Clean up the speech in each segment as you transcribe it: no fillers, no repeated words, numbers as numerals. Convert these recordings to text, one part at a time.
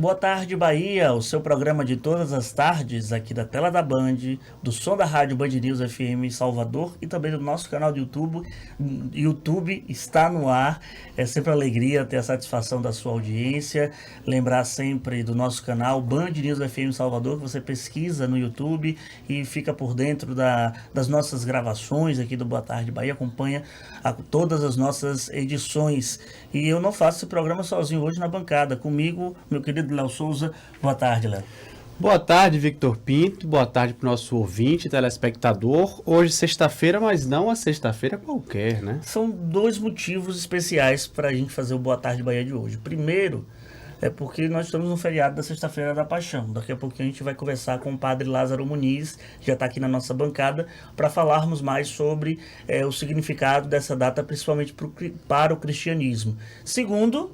Boa tarde, Bahia, o seu programa de todas as tardes, aqui da tela da Band, do som da rádio Band News FM Salvador e também do nosso canal do YouTube. YouTube está no ar, é sempre uma alegria ter a satisfação da sua audiência. Lembrar sempre do nosso canal Band News FM Salvador, que você pesquisa no YouTube e fica por dentro das nossas gravações aqui do Boa Tarde Bahia, acompanha todas as nossas edições. E eu não faço esse programa sozinho hoje na bancada, comigo, meu querido Léo Souza. Boa tarde, Léo. Boa tarde, Victor Pinto. Boa tarde para o nosso ouvinte, telespectador. Hoje, sexta-feira, mas não a sexta-feira qualquer, né? São dois motivos especiais para a gente fazer o Boa Tarde Bahia de hoje. Primeiro, é porque nós estamos no feriado da Sexta-feira da Paixão. Daqui a pouquinho a gente vai conversar com o padre Lázaro Muniz, que já está aqui na nossa bancada, para falarmos mais sobre o significado dessa data, principalmente para o cristianismo. Segundo,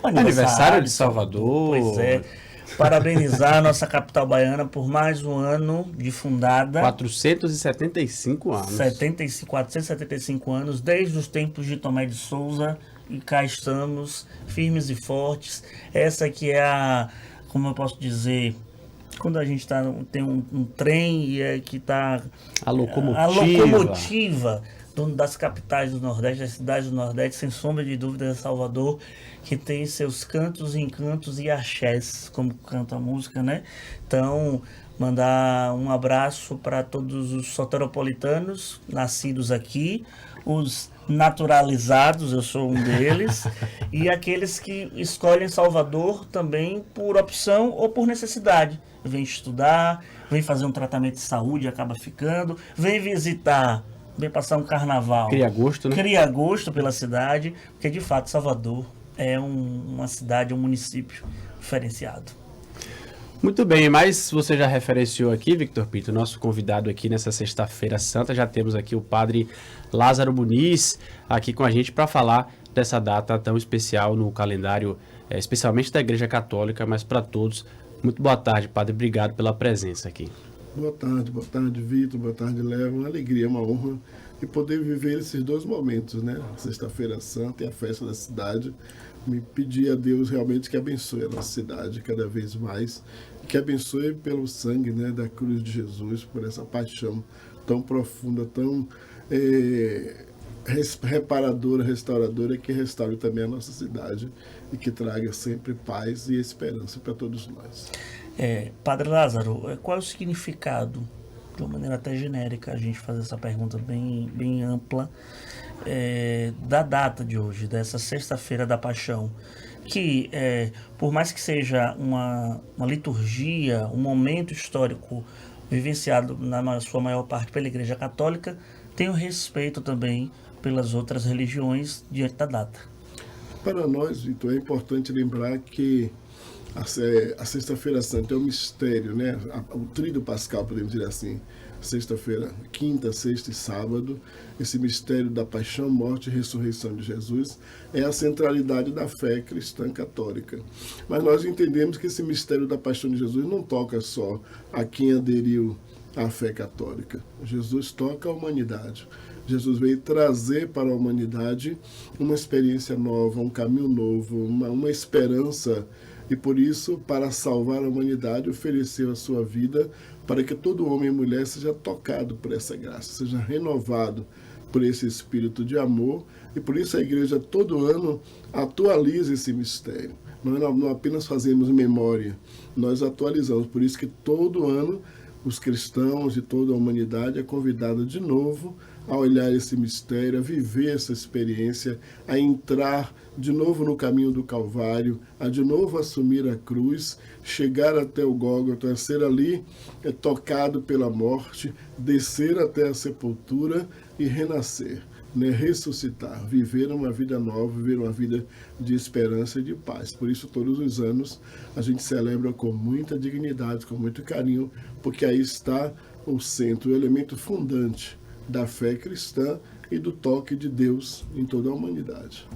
aniversário de Salvador. Pois é. Parabenizar a nossa capital baiana por mais um ano de fundada. 475 anos. 475 anos, desde os tempos de Tomé de Souza. E cá estamos, firmes e fortes. Essa aqui é como eu posso dizer, quando a gente tem um trem e que está... A locomotiva. A locomotiva das capitais do Nordeste, das cidades do Nordeste, sem sombra de dúvida, é Salvador, que tem seus cantos, encantos e axés, como canta a música, né? Então, mandar um abraço para todos os soteropolitanos nascidos aqui, os naturalizados, eu sou um deles, e aqueles que escolhem Salvador também por opção ou por necessidade. Vem estudar, vem fazer um tratamento de saúde, acaba ficando, vem visitar, vem passar um carnaval. Cria gosto, né? Cria gosto pela cidade, porque de fato Salvador é uma cidade, um município diferenciado. Muito bem, mas você já referenciou aqui, Victor Pinto, nosso convidado aqui nessa sexta-feira santa. Já temos aqui o padre Lázaro Muniz aqui com a gente para falar dessa data tão especial no calendário, especialmente da Igreja Católica, mas para todos. Muito boa tarde, padre. Obrigado pela presença aqui. Boa tarde, Vitor. Boa tarde, Léo. Uma alegria, uma honra de poder viver esses dois momentos, né? Sexta-feira santa e a festa da cidade. Me pedir a Deus realmente que abençoe a nossa cidade cada vez mais, que abençoe pelo sangue, né, da cruz de Jesus, por essa paixão tão profunda, tão reparadora, restauradora, que restaure também a nossa cidade e que traga sempre paz e esperança para todos nós. Padre Lázaro, qual é o significado, de uma maneira até genérica, a gente fazer essa pergunta bem ampla, da data de hoje, dessa sexta-feira da Paixão, que por mais que seja uma liturgia, um momento histórico vivenciado na sua maior parte pela Igreja Católica, tem o respeito também pelas outras religiões diante da data. Para nós, Vitor, é importante lembrar que a Sexta-feira Santa é um mistério, né? O tríduo pascal, podemos dizer assim. Sexta-feira, quinta, sexta e sábado, esse mistério da paixão, morte e ressurreição de Jesus é a centralidade da fé cristã católica. Mas nós entendemos que esse mistério da paixão de Jesus não toca só a quem aderiu à fé católica. Jesus toca a humanidade. Jesus veio trazer para a humanidade uma experiência nova, um caminho novo, uma esperança. E por isso, para salvar a humanidade, ofereceu a sua vida para que todo homem e mulher seja tocado por essa graça, seja renovado por esse espírito de amor. E por isso a igreja todo ano atualiza esse mistério. Nós não apenas fazemos memória, nós atualizamos. Por isso que todo ano os cristãos e toda a humanidade é convidada de novo a olhar esse mistério, a viver essa experiência, a entrar de novo no caminho do Calvário, a de novo assumir a cruz, chegar até o Gólgota, ser ali tocado pela morte, descer até a sepultura e renascer, né? Ressuscitar, viver uma vida nova, viver uma vida de esperança e de paz. Por isso, todos os anos, a gente celebra com muita dignidade, com muito carinho, porque aí está o centro, o elemento fundante da fé cristã e do toque de Deus em toda a humanidade.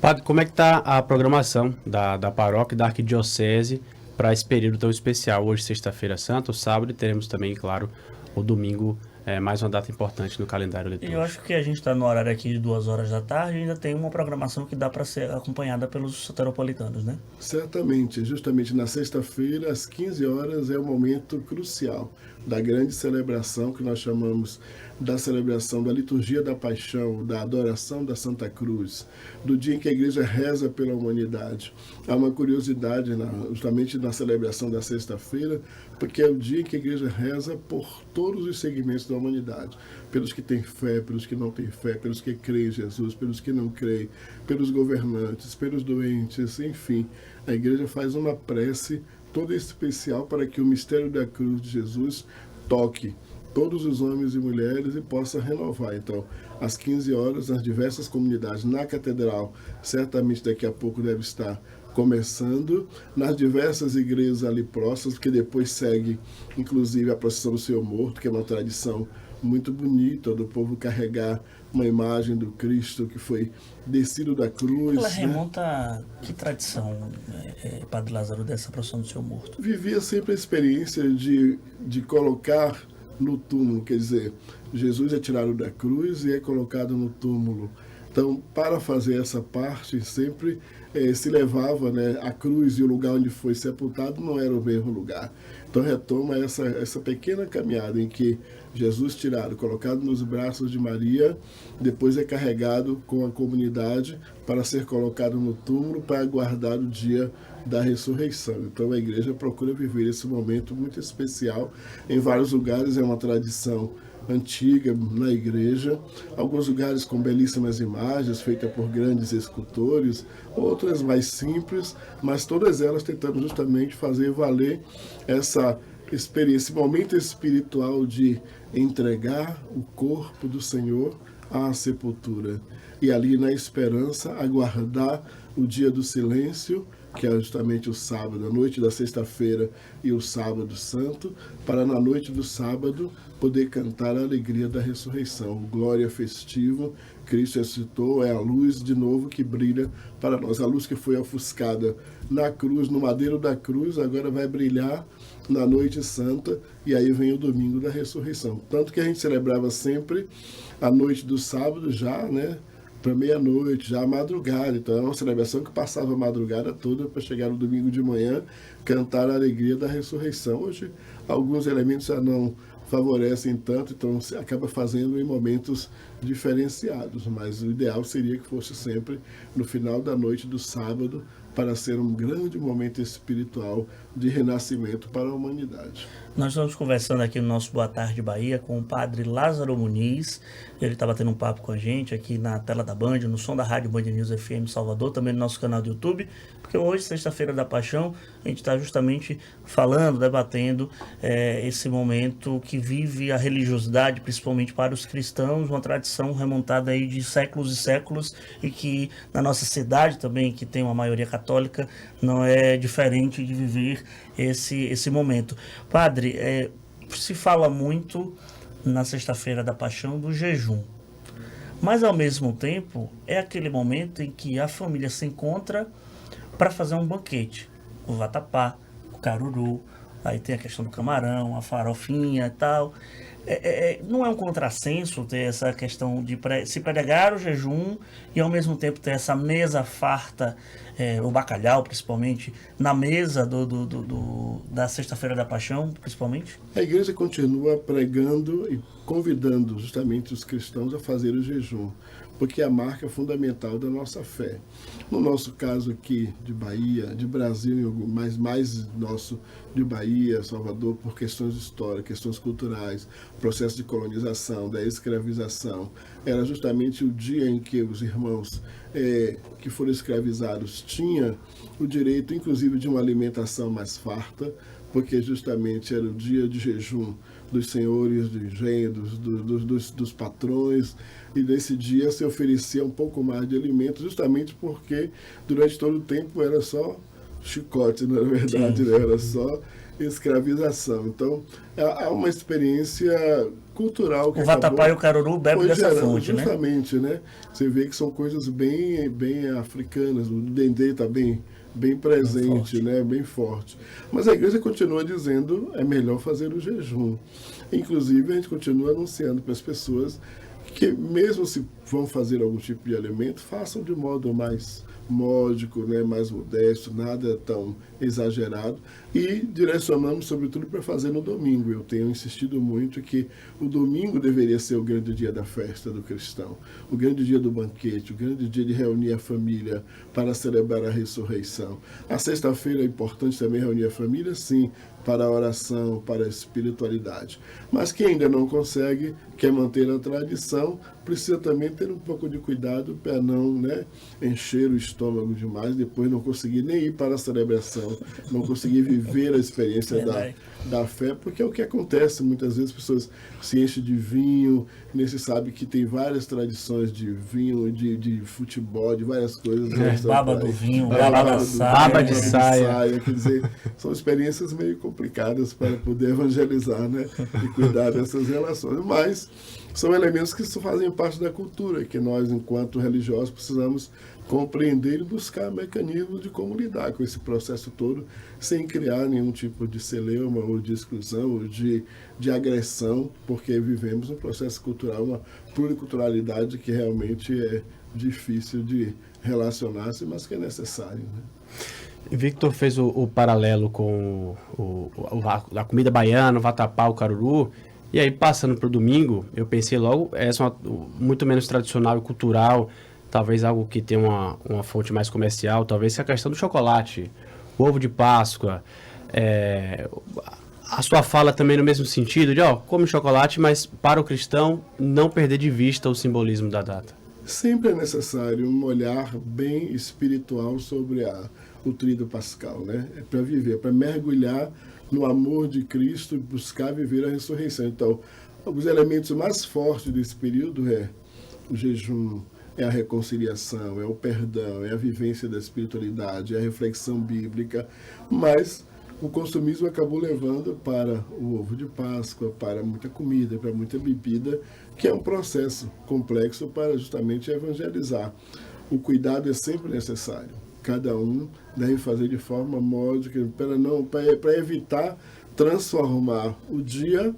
Padre, como é que está a programação da paróquia e da arquidiocese para esse período tão especial? Hoje, sexta-feira santa, o sábado, e teremos também, claro, o domingo mais uma data importante no calendário E litúrgico. eu acho que a gente está no horário aqui de 2 horas da tarde e ainda tem uma programação que dá para ser acompanhada pelos soteropolitanos, né? Certamente, justamente na sexta-feira, às 15 horas, é o momento crucial da grande celebração que nós chamamos da celebração da liturgia da paixão, da adoração da Santa Cruz, do dia em que a igreja reza pela humanidade. Há uma curiosidade justamente na celebração da sexta-feira, porque é o dia em que a igreja reza por todos os segmentos da humanidade, pelos que têm fé, pelos que não têm fé, pelos que creem em Jesus, pelos que não creem, pelos governantes, pelos doentes, enfim. A igreja faz uma prece toda especial para que o mistério da cruz de Jesus toque todos os homens e mulheres e possa renovar. Então, às 15 horas, nas diversas comunidades, na catedral, certamente daqui a pouco deve estar começando, nas diversas igrejas ali próximas, porque depois segue, inclusive, a procissão do Senhor Morto, que é uma tradição muito bonita do povo carregar uma imagem do Cristo que foi descido da cruz. Ela remonta a que tradição, Padre Lázaro, dessa procissão do Senhor Morto? Vivia sempre a experiência de colocar no túmulo, quer dizer, Jesus é tirado da cruz e é colocado no túmulo. Então, para fazer essa parte, sempre se levava, né, a cruz e o lugar onde foi sepultado não era o mesmo lugar. Então, retoma essa pequena caminhada em que Jesus tirado, colocado nos braços de Maria, depois é carregado com a comunidade para ser colocado no túmulo para aguardar o dia da ressurreição. Então, a igreja procura viver esse momento muito especial. Em vários lugares é uma tradição antiga na igreja, alguns lugares com belíssimas imagens feitas por grandes escultores, outras mais simples, mas todas elas tentando justamente fazer valer essa experiência, esse momento espiritual de entregar o corpo do Senhor à sepultura e ali na esperança aguardar o dia do silêncio, que é justamente o sábado, a noite da sexta-feira e o sábado santo, para na noite do sábado poder cantar a alegria da ressurreição. O glória festivo, Cristo ressuscitou, é a luz de novo que brilha para nós. A luz que foi ofuscada na cruz, no madeiro da cruz, agora vai brilhar na noite santa, e aí vem o domingo da ressurreição. Tanto que a gente celebrava sempre a noite do sábado já, né? Para meia-noite, já à madrugada. Então é uma celebração que passava a madrugada toda para chegar no domingo de manhã, cantar a alegria da ressurreição. Hoje, alguns elementos já não favorecem tanto, então se acaba fazendo em momentos diferenciados, mas o ideal seria que fosse sempre no final da noite do sábado, para ser um grande momento espiritual de renascimento para a humanidade. Nós estamos conversando aqui no nosso Boa Tarde Bahia com o Padre Lázaro Muniz. Ele está batendo um papo com a gente aqui na tela da Band, no som da Rádio Band News FM Salvador, também no nosso canal do YouTube, porque hoje, sexta-feira da Paixão, a gente está justamente falando, debatendo esse momento que vive a religiosidade, principalmente para os cristãos, uma tradição remontada aí de séculos e séculos, e que na nossa cidade também, que tem uma maioria católica, não é diferente de viver esse momento. Padre, se fala muito na sexta-feira da Paixão do jejum, mas ao mesmo tempo é aquele momento em que a família se encontra para fazer um banquete, o vatapá, o caruru, aí tem a questão do camarão, a farofinha e tal. Não é um contrassenso ter essa questão de se pregar o jejum e ao mesmo tempo ter essa mesa farta, o bacalhau principalmente, na mesa da Sexta-feira da Paixão, principalmente? A igreja continua pregando e convidando justamente os cristãos a fazer o jejum, porque é a marca fundamental da nossa fé. No nosso caso aqui de Bahia, de Brasil, mas mais nosso de Bahia, Salvador, por questões históricas, questões culturais, processo de colonização, da escravização, era justamente o dia em que os irmãos que foram escravizados tinham o direito, inclusive, de uma alimentação mais farta, porque justamente era o dia de jejum dos senhores do engenho, dos patrões, e nesse dia se oferecia um pouco mais de alimento, justamente porque durante todo o tempo era só chicote, não era verdade, né? Era só escravização. Então, há uma experiência cultural que o vatapá e o caruru bebem dessa fonte, justamente, né? Você vê que são coisas bem africanas. O dendê está bem bem presente, né? Bem forte. Mas a igreja continua dizendo é melhor fazer o jejum. Inclusive, a gente continua anunciando para as pessoas que mesmo se vão fazer algum tipo de alimento, façam de modo mais módico, né, mais modesto, nada tão exagerado, e direcionamos sobretudo para fazer no domingo. Eu tenho insistido muito que o domingo deveria ser o grande dia da festa do cristão, o grande dia do banquete, o grande dia de reunir a família para celebrar a ressurreição. A sexta-feira é importante também reunir a família, sim, para a oração, para a espiritualidade. Mas quem ainda não consegue, quer manter a tradição, precisa também ter um pouco de cuidado para não, né, encher o estômago demais, depois não conseguir nem ir para a celebração, não conseguir viver a experiência da fé, porque é o que acontece. Muitas vezes as pessoas se enchem de vinho, nesse sabe que tem várias tradições de vinho, de futebol, de várias coisas. Baba do vinho, baba de saia. Quer dizer, são experiências meio complicadas para poder evangelizar, né, e cuidar dessas relações. Mas são elementos que fazem parte da cultura, que nós, enquanto religiosos, precisamos compreender e buscar mecanismos de como lidar com esse processo todo, sem criar nenhum tipo de celeuma ou de exclusão ou de agressão, porque vivemos um processo cultural, uma pluriculturalidade que realmente é difícil de relacionar-se, mas que é necessário, né? Victor fez o paralelo com a comida baiana, o vatapá, o caruru. E aí, passando para o domingo, eu pensei logo, essa muito menos tradicional e cultural, talvez algo que tenha uma fonte mais comercial, talvez a questão do chocolate, o ovo de Páscoa. A sua fala também no mesmo sentido, de come chocolate, mas para o cristão não perder de vista o simbolismo da data. Sempre é necessário um olhar bem espiritual sobre o tríduo pascal, né? É para viver, para mergulhar no amor de Cristo e buscar viver a ressurreição. Então, os elementos mais fortes desse período é o jejum, é a reconciliação, é o perdão, é a vivência da espiritualidade, é a reflexão bíblica, mas o consumismo acabou levando para o ovo de Páscoa, para muita comida, para muita bebida, que é um processo complexo para justamente evangelizar. O cuidado é sempre necessário. Cada um deve fazer de forma módica, para evitar transformar o dia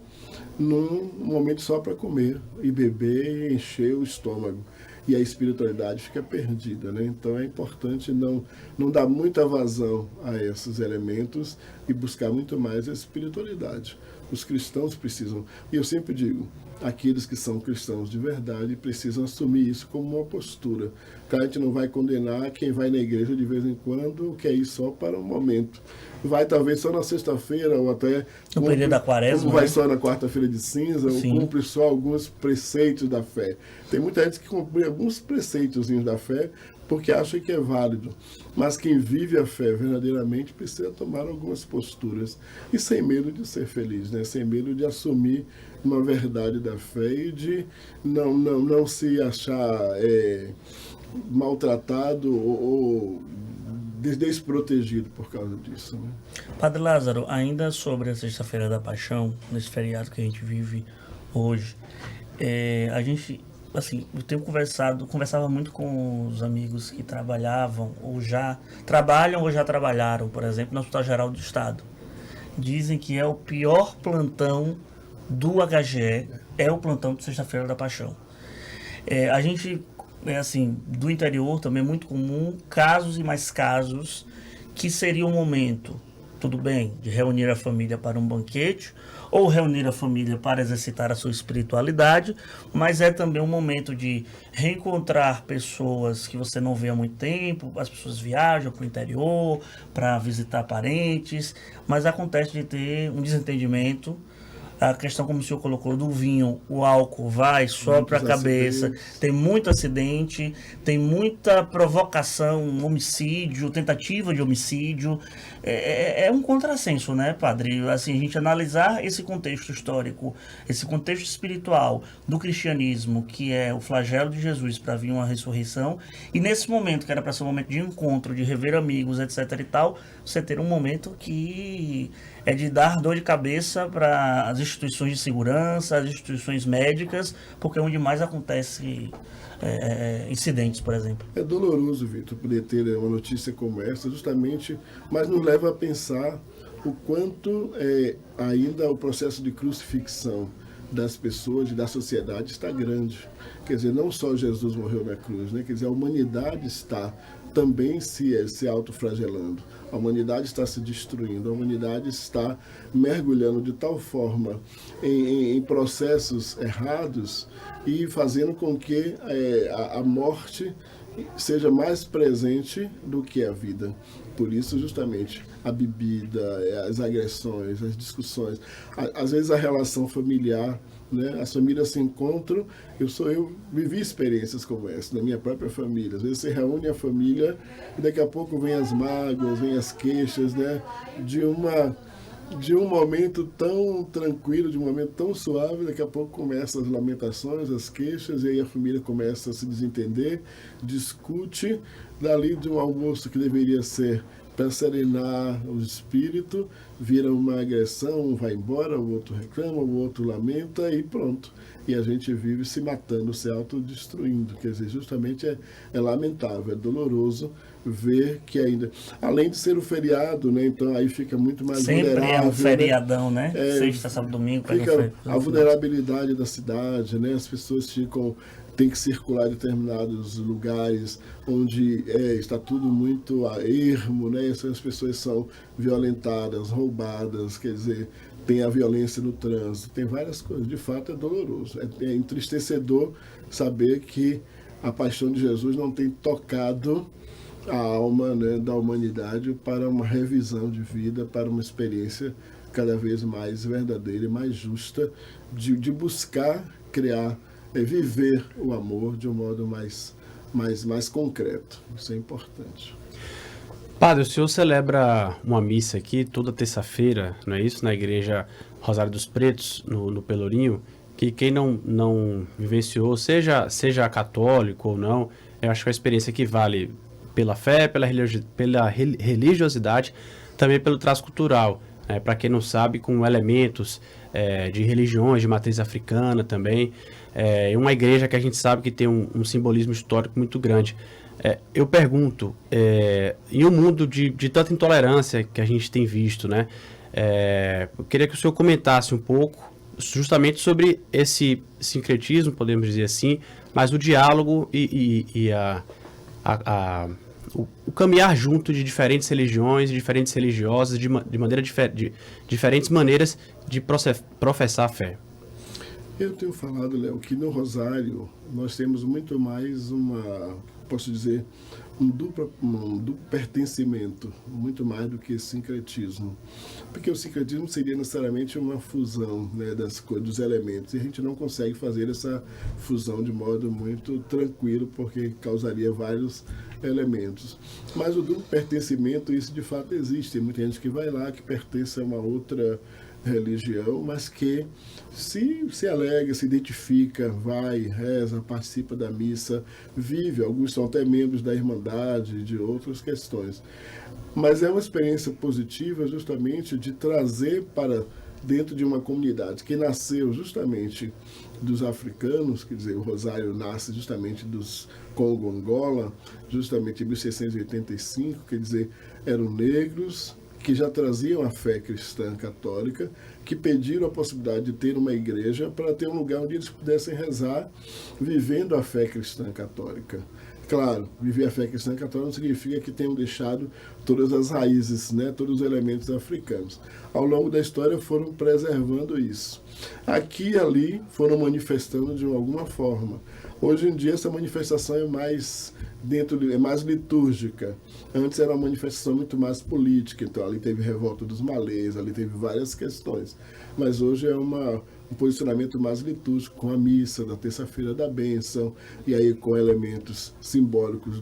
num momento só para comer e beber e encher o estômago. E a espiritualidade fica perdida, né? Então é importante não dar muita vazão a esses elementos e buscar muito mais a espiritualidade. Os cristãos precisam, e eu sempre digo, aqueles que são cristãos de verdade precisam assumir isso como uma postura. A gente não vai condenar quem vai na igreja de vez em quando, quer ir só para um momento. Vai talvez só na sexta-feira ou até no período da quaresma, como vai só na quarta-feira de cinza, ou cumpre só alguns preceitos da fé. Tem muita gente que cumpre alguns preceitos da fé porque acha que é válido. Mas quem vive a fé verdadeiramente precisa tomar algumas posturas e sem medo de ser feliz, né? Sem medo de assumir uma verdade da fé e de não se achar maltratado ou desprotegido por causa disso, né? Padre Lázaro, ainda sobre a Sexta-feira da Paixão, nesse feriado que a gente vive hoje, a gente, assim, eu conversava muito com os amigos que trabalhavam ou já trabalham ou já trabalharam, por exemplo, no Hospital Geral do Estado. Dizem que é o pior plantão do HGE, é o plantão de Sexta-feira da Paixão. A gente, assim, do interior também é muito comum casos e mais casos que seria o momento, tudo bem, de reunir a família para um banquete ou reunir a família para exercitar a sua espiritualidade, mas é também um momento de reencontrar pessoas que você não vê há muito tempo. As pessoas viajam para o interior para visitar parentes, mas acontece de ter um desentendimento. A questão, como o senhor colocou, do vinho, o álcool vai, sopra a cabeça, tem muito acidente, tem muita provocação, homicídio, tentativa de homicídio. É um contrassenso, né, padre? Assim, a gente analisar esse contexto histórico, esse contexto espiritual do cristianismo, que é o flagelo de Jesus para vir uma ressurreição, e nesse momento, que era para ser um momento de encontro, de rever amigos, etc e tal, você ter um momento que é de dar dor de cabeça para as instituições de segurança, as instituições médicas, porque é onde mais acontece incidentes, por exemplo. É doloroso, Vitor, poder ter uma notícia como essa, justamente, mas nos leva a pensar o quanto ainda o processo de crucifixão das pessoas e da sociedade está grande. Quer dizer, não só Jesus morreu na cruz, né? Quer dizer, a humanidade está também se autoflagelando. A humanidade está se destruindo, a humanidade está mergulhando de tal forma em processos errados e fazendo com que a morte seja mais presente do que a vida. Por isso, justamente, a bebida, as agressões, as discussões, às vezes a relação familiar, né? As famílias se encontram, eu vivi experiências como essa na minha própria família. Às vezes você reúne a família e daqui a pouco vem as mágoas, vem as queixas, né? De um momento tão tranquilo, de um momento tão suave, daqui a pouco começam as lamentações, as queixas, e aí a família começa a se desentender, discute, dali de um almoço que deveria ser para serenar o espírito, vira uma agressão, um vai embora, o outro reclama, o outro lamenta e pronto. E a gente vive se matando, se autodestruindo. Quer dizer, justamente é lamentável, é doloroso ver que ainda, além de ser o feriado, né, então aí fica muito mais sempre vulnerável. É um feriadão, né? Sexta, sábado, domingo. Fica a vulnerabilidade da cidade, né? As pessoas tem que circular em determinados lugares onde está tudo muito a ermo, né? As pessoas são violentadas, roubadas, quer dizer, tem a violência no trânsito, tem várias coisas. De fato, é doloroso. É entristecedor saber que a paixão de Jesus não tem tocado a alma, né, da humanidade para uma revisão de vida, para uma experiência cada vez mais verdadeira e mais justa de buscar criar, viver o amor de um modo mais concreto. Isso é importante. Padre, o senhor celebra uma missa aqui toda terça-feira, não é isso? Na igreja Rosário dos Pretos, no Pelourinho, que quem não vivenciou, seja católico ou não, eu acho que a experiência que vale pela fé, pela religiosidade, também pelo traço cultural. Para quem não sabe, com elementos de religiões de matriz africana também. É uma igreja que a gente sabe que tem um simbolismo histórico muito grande. Eu pergunto, em um mundo de tanta intolerância que a gente tem visto, né? Eu queria que o senhor comentasse um pouco justamente sobre esse sincretismo, podemos dizer assim, mas o diálogo e o caminhar junto de diferentes religiões, diferentes religiosas, de diferentes maneiras de professar a fé. Eu tenho falado, Léo, que no Rosário nós temos muito mais um duplo pertencimento, muito mais do que sincretismo. Porque o sincretismo seria necessariamente uma fusão, né, dos elementos, e a gente não consegue fazer essa fusão de modo muito tranquilo, porque causaria vários elementos. Mas o duplo pertencimento, isso de fato existe. Tem muita gente que vai lá, que pertence a uma outra religião, mas que se alegra, se identifica, vai, reza, participa da missa, vive, alguns são até membros da Irmandade, de outras questões. Mas é uma experiência positiva justamente de trazer para dentro de uma comunidade que nasceu justamente dos africanos, quer dizer, o Rosário nasce justamente dos Congo-Angola, justamente em 1685, quer dizer, eram negros, que já traziam a fé cristã católica, que pediram a possibilidade de ter uma igreja para ter um lugar onde eles pudessem rezar, vivendo a fé cristã católica. Claro, viver a fé cristã católica não significa que tenham deixado todas as raízes, né, todos os elementos africanos. Ao longo da história foram preservando isso. Aqui e ali foram manifestando de alguma forma. Hoje em dia essa manifestação é mais litúrgica. Antes era uma manifestação muito mais política, então ali teve revolta dos malês, ali teve várias questões. Mas hoje é um posicionamento mais litúrgico, com a missa da terça-feira da bênção, e aí com elementos simbólicos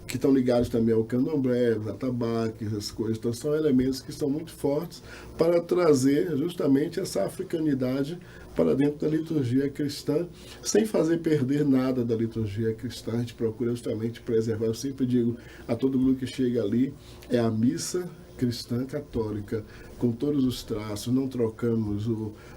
que estão ligados também ao candomblé, os atabaques, as coisas. Então são elementos que são muito fortes para trazer justamente essa africanidade para dentro da liturgia cristã, sem fazer perder nada da liturgia cristã. A gente procura justamente preservar. Eu sempre digo a todo mundo que chega ali, é a missa cristã católica, com todos os traços, não trocamos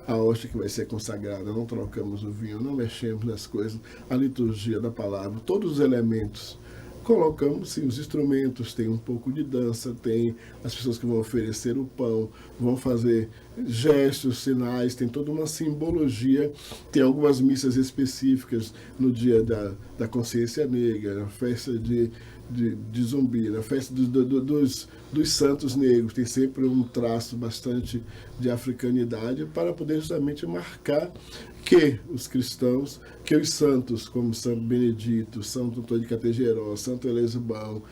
a hóstia que vai ser consagrada, não trocamos o vinho, não mexemos nas coisas, a liturgia da palavra, todos os elementos. Colocamos, sim, os instrumentos, tem um pouco de dança, tem as pessoas que vão oferecer o pão, vão fazer gestos, sinais, tem toda uma simbologia, tem algumas missas específicas no dia da consciência negra, na festa de Zumbi, na festa dos santos negros, tem sempre um traço bastante de africanidade para poder justamente marcar que os cristãos, que os santos, como Santo Benedito, Santo Antônio de Categeró, Santo Elisbão,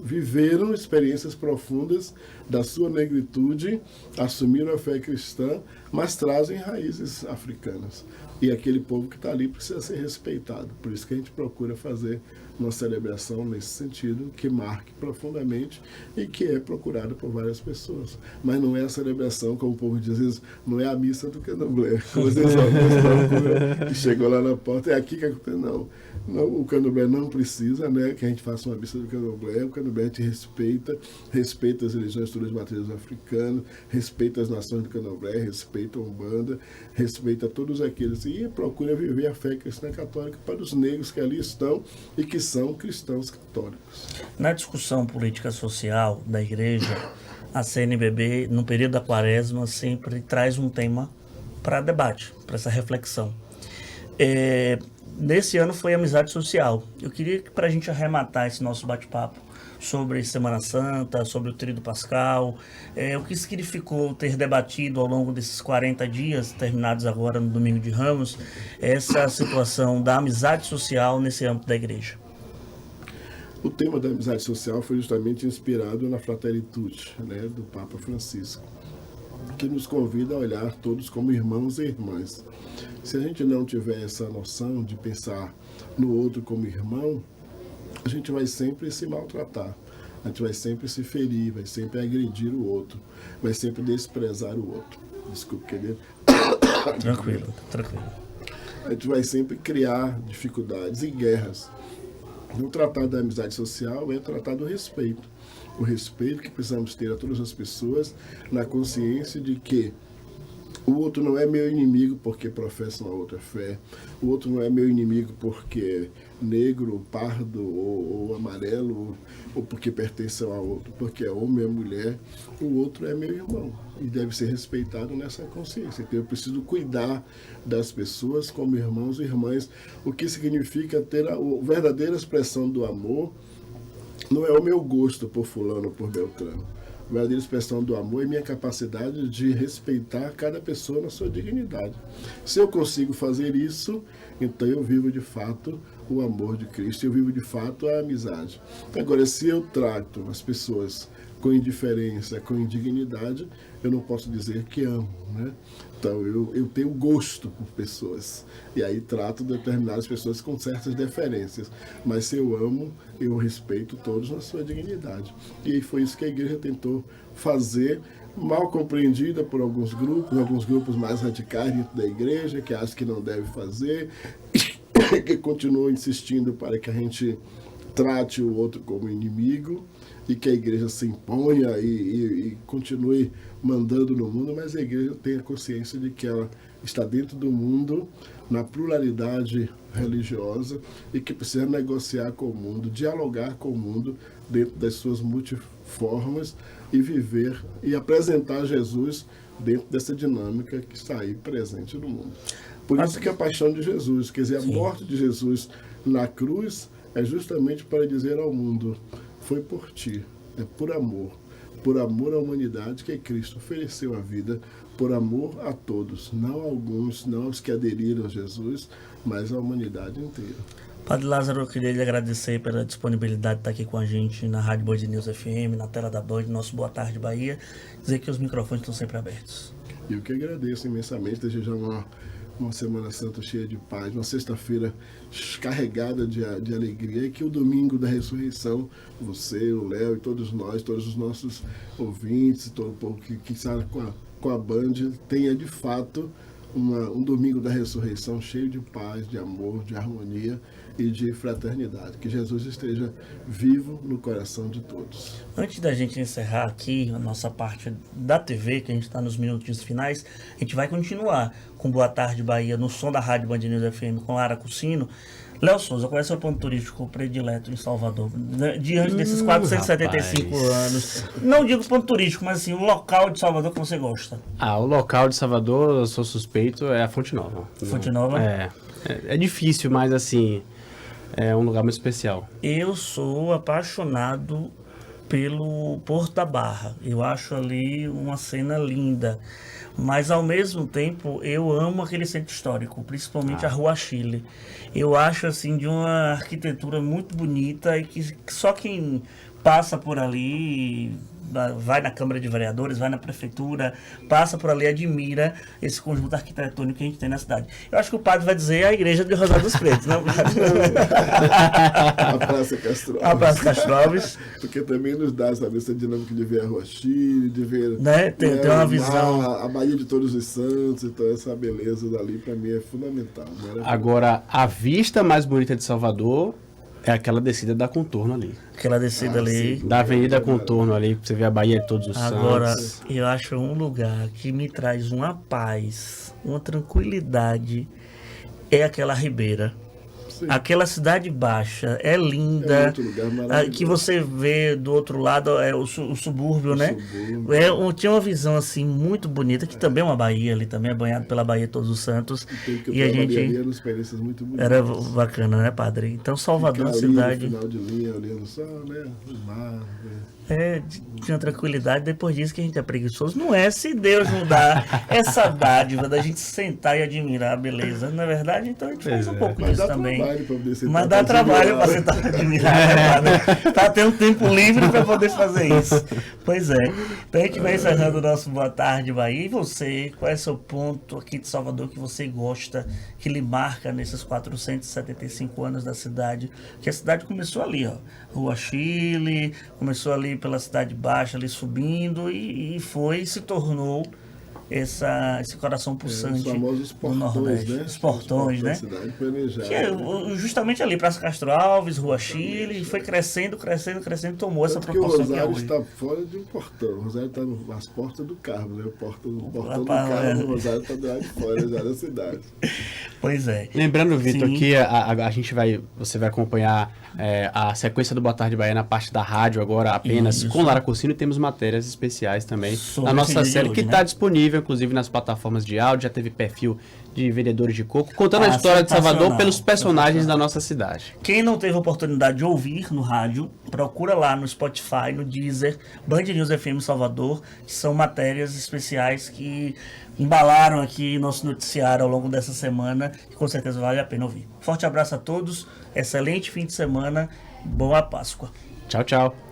viveram experiências profundas da sua negritude, assumiram a fé cristã, mas trazem raízes africanas. E aquele povo que está ali precisa ser respeitado. Por isso que a gente procura fazer uma celebração nesse sentido, que marque profundamente e que é procurada por várias pessoas. Mas não é a celebração, como o povo diz, às vezes, não é a missa do candomblé. Às vezes alguns que chegou lá na porta, é aqui que acontece. Não, o candomblé não precisa, né, que a gente faça uma missa do candomblé. O candomblé te respeita as religiões todas de matrizes africanas, respeita as nações do candomblé, respeita a Umbanda, respeita todos aqueles e procura viver a fé cristã católica para os negros que ali estão e que são cristãos católicos. Na discussão política social da igreja, a CNBB, no período da Quaresma, sempre traz um tema para debate, para essa reflexão. Nesse ano foi amizade social. Eu queria que, para a gente arrematar esse nosso bate-papo sobre Semana Santa, sobre o Tríduo Pascal, o que significou ter debatido ao longo desses 40 dias, terminados agora no Domingo de Ramos, essa situação da amizade social nesse âmbito da igreja. O tema da amizade social foi justamente inspirado na Fraternitude, né, do Papa Francisco, que nos convida a olhar todos como irmãos e irmãs. Se a gente não tiver essa noção de pensar no outro como irmão, a gente vai sempre se maltratar, a gente vai sempre se ferir, vai sempre agredir o outro, vai sempre desprezar o outro. Desculpe, querido. Tranquilo. A gente vai sempre criar dificuldades e guerras. O tratado da amizade social é o tratado do respeito. O respeito que precisamos ter a todas as pessoas, na consciência de que o outro não é meu inimigo porque professa uma outra fé. O outro não é meu inimigo porque é negro, pardo ou amarelo, ou porque pertence a outro, porque é homem ou mulher. O outro é meu irmão e deve ser respeitado nessa consciência. Então eu preciso cuidar das pessoas como irmãos e irmãs, o que significa ter a verdadeira expressão do amor. Não é o meu gosto por fulano ou por Beltrano. A verdadeira expressão do amor é minha capacidade de respeitar cada pessoa na sua dignidade. Se eu consigo fazer isso, então eu vivo de fato o amor de Cristo, eu vivo de fato a amizade. Agora, se eu trato as pessoas com indiferença, com indignidade, eu não posso dizer que amo, né? Então, eu tenho gosto por pessoas, e aí trato determinadas pessoas com certas deferências, mas se eu amo, eu respeito todos na sua dignidade. E aí foi isso que a igreja tentou fazer, mal compreendida por alguns grupos mais radicais dentro da igreja, que acham que não deve fazer, que continuam insistindo para que a gente trate o outro como inimigo, e que a igreja se imponha e continue mandando no mundo, mas a igreja tem a consciência de que ela está dentro do mundo, na pluralidade religiosa, e que precisa negociar com o mundo, dialogar com o mundo dentro das suas multiformas e viver e apresentar Jesus dentro dessa dinâmica que está aí presente no mundo. Por isso que a paixão de Jesus, quer dizer, a morte de Jesus na cruz é justamente para dizer ao mundo: foi por ti, é por amor à humanidade que Cristo ofereceu a vida, por amor a todos, não a alguns, não aos que aderiram a Jesus, mas à humanidade inteira. Padre Lázaro, eu queria lhe agradecer pela disponibilidade de estar aqui com a gente na Rádio Band News FM, na tela da Band, nosso Boa Tarde Bahia, dizer que os microfones estão sempre abertos. Eu que agradeço imensamente, desejar uma Semana Santa cheia de paz, uma sexta-feira carregada de alegria, e que o domingo da ressurreição, você, o Léo e todos nós, todos os nossos ouvintes, todo o povo que está com com a Band tenha de fato um domingo da ressurreição cheio de paz, de amor, de harmonia e de fraternidade. Que Jesus esteja vivo no coração de todos. Antes da gente encerrar aqui a nossa parte da TV, que a gente está nos minutos finais, a gente vai continuar com Boa Tarde Bahia no som da Rádio Band News FM com Lara Cucino. Léo Souza, qual é o seu ponto turístico predileto em Salvador? Diante desses 475 anos. Não digo ponto turístico, mas assim, o local de Salvador que você gosta. O local de Salvador, eu sou suspeito, é a Fonte Nova. Fonte Nova? É difícil, mas assim, é um lugar muito especial. Eu sou apaixonado pelo Porto da Barra. Eu acho ali uma cena linda. Mas, ao mesmo tempo, eu amo aquele centro histórico, principalmente a Rua Chile. Eu acho, assim, de uma arquitetura muito bonita e que só quem passa por ali, vai na Câmara de Vereadores, vai na Prefeitura, passa por ali, admira esse conjunto arquitetônico que a gente tem na cidade. Eu acho que o padre vai dizer a igreja de Rosário dos Pretos, não? A Praça Castro Alves. A Praça Castro Alves. Porque também nos dá, sabe, essa dinâmica de ver a Rua Chile, de ver Tem uma visão. a Baía de Todos os Santos, então essa beleza dali para mim é fundamental. Agora, a vista mais bonita de Salvador é aquela descida da Contorno ali. Aquela descida ali. Da Avenida Contorno ali, pra você ver a Baía de Todos os Agora, Santos. eu acho um lugar que me traz uma paz, uma tranquilidade, é aquela Ribeira. Sim. Aquela cidade baixa é linda, É outro lugar maravilhoso. que você vê do outro lado é o subúrbio, né? Subúrbio. Tinha uma visão assim muito bonita, que também é uma baía ali, também é banhado pela Baía Todos os Santos. E a gente nos experiências muito bonitas. Era bacana, né, padre? Então Salvador, Ficar ali cidade. no final de linha, olhando o sol, né? O mar, Tinha tranquilidade. Depois disso que a gente é preguiçoso. Não é se Deus não dá essa dádiva da gente sentar e admirar a beleza, não é verdade? Então a gente faz um pouco Mas disso dá também. trabalho pra poder sentar Mas dá pra trabalho admirar. para sentar e admirar, né, padre? Tá tendo tempo livre para poder fazer isso. Pois é. Então a gente vai encerrando o nosso Boa Tarde Bahia. E você, qual é o seu ponto aqui de Salvador que você gosta, que lhe marca nesses 475 anos da cidade? Que a cidade começou ali, ó. Rua Chile, começou ali pela Cidade Baixa, ali subindo, e se tornou esse coração pulsante Os famosos do portões, Nordeste. né? Os portões, né? Da cidade planejada. Que é justamente ali, Praça Castro Alves, Rua Chile, e foi crescendo, tomou essa Tanto que o proporção que é Rosário hoje. está fora de um portão. O Rosário está nas portas do Carmo, né? O portão do Rapaz, carro, o Rosário está do lado de fora já da cidade. Pois é. Lembrando, Vitor, Sim. que você vai acompanhar a sequência do Boa Tarde Bahia na parte da rádio agora apenas Isso. com Lara Cursino, e temos matérias especiais também Sobre na nossa esse dia de série hoje, que né? está disponível, inclusive nas plataformas de áudio, já teve perfil de vendedores de coco, contando a história de Salvador Sensacional. pelos personagens da nossa cidade. Quem não teve a oportunidade de ouvir no rádio, procura lá no Spotify, no Deezer, Band News FM Salvador, que são matérias especiais que embalaram aqui nosso noticiário ao longo dessa semana, que com certeza vale a pena ouvir. Forte abraço a todos, excelente fim de semana, boa Páscoa. Tchau, tchau.